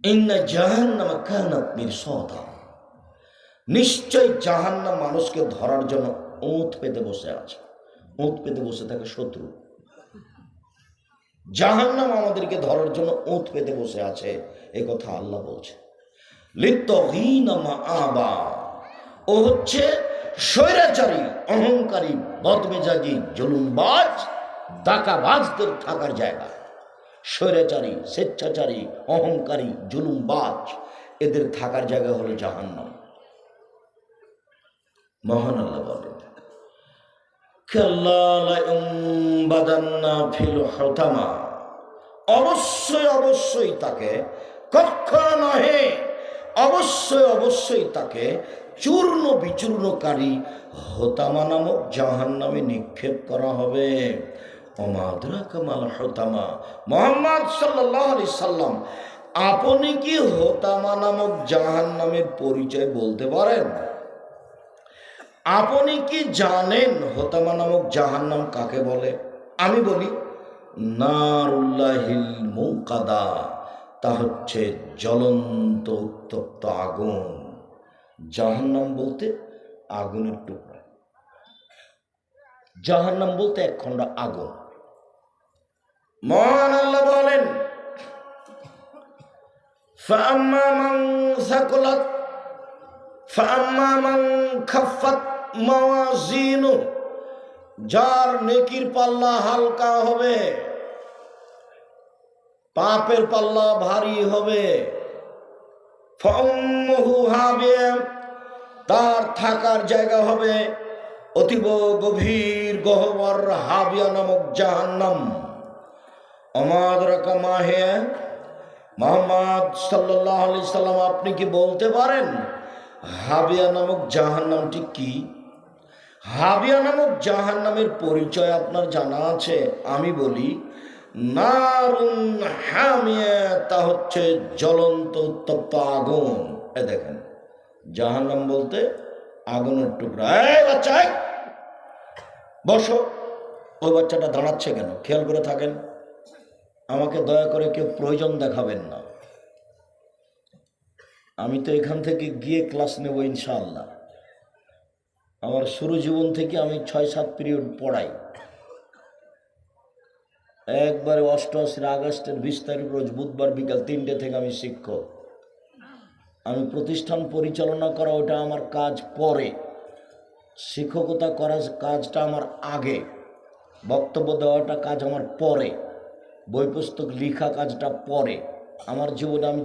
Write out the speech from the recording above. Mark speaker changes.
Speaker 1: ইন্না জাহান্নামা কানাত মিরসাদা, নিশ্চয় জাহান্নাম মানুষকে ধরার জন্য ওঁত পেতে বসে আছে। ওঁত পেতে বসে থাকে শত্রু। জাহান্নাম আমাদেরকে ধরার জন্য ওঁত পেতে বসে আছে, এ কথা আল্লাহ বলছে। লিত্তাগীনা মাআবা, ও হচ্ছে স্বৈরাচারী, অহংকারী, বদমেজাজি, জুলুমবাজ, ডাকাবাজদের থাকার জায়গা। স্বৈরাচারী, স্বেচ্ছাচারী, অহংকারী, জুলুমবাজ, এদের থাকার জায়গা হলো জাহান্নাম। মহান আল্লাহ বলেন, কাল্লা লায়ুনবাদান্না ফিল হুতামা, অবশ্যই অবশ্যই তাকে, কখনো নহে, অবশ্যই অবশ্যই তাকে চূর্ণ বিচূর্ণকারী হোতামা নামক জাহান্নামে নিক্ষেপ করা হবে। ওমা আদরাকা মাল হুতামা, মুহাম্মদ সাল্লাল্লাহু আলাইহি সাল্লাম, আপনি কি হোতামা নামক জাহান্নামের পরিচয় বলতে পারেন? আপনি কি জানেন হোতামা নামক জাহান্নাম কাকে বলে? আমি বলি, নারুল্লাহিল মুকাদা, তা হচ্ছে জ্বলন্ত উত্তপ্ত আগুন। জাহান্নাম বলতে আগুনের টুকরা, জাহান্নাম বলতে এক খণ্ড আগুন। মহান আল্লাহ বলেন, ফাআম্মা মান সাকুলাত ফাআম্মা মান খাফফাত মাওয়াজিনু, যার নেকির পাল্লা হালকা হবে, পাপের পাল্লা ভারী হবে, ফাউম্মুহু হাবিয়া, তার থাকার জায়গা হবে অতীব গভীর গহ্বর হাবিয়া নামক জাহান্নাম। আমাদরাকা মা হিয়া, মুহাম্মদ সাল্লাল্লাহু আলাইহি সাল্লাম, আপনি কি বলতে পারেন হাবিয়া নামক জাহান্নামটি কি? হাবিয়া নামক জাহান্নামের পরিচয় আপনার জানা আছে? আমি বলি, নারুন হামিয়া, তা হচ্ছে জ্বলন্ত উত্তপ্ত আগুন। এ দেখেন, জাহান্নাম বলতে আগুনের টুকরা। এই বাচ্চা, বসো। ওই বাচ্চাটা দাঁড়াচ্ছে কেন? খেয়াল করে থাকেন। আমাকে দয়া করে কেউ প্রয়োজন দেখাবেন না। আমি তো এখান থেকে গিয়ে ক্লাস নেব ইনশাআল্লাহ। আমার শুরু জীবন থেকে আমি 6-7 পিরিয়ড পড়াই। একবারে 88 আগস্টের 20 তারিখ রোজ বুধবার বিকাল 3টে থেকে আমি শিক্ষক। আমি প্রতিষ্ঠান পরিচালনা করা, ওটা আমার কাজ পরে। শিক্ষকতা করার কাজটা আমার আগে, বক্তব্য দেওয়াটা কাজ আমার পরে, বই পুস্তক লেখা কাজটা পরে। আমার জীবনে আমি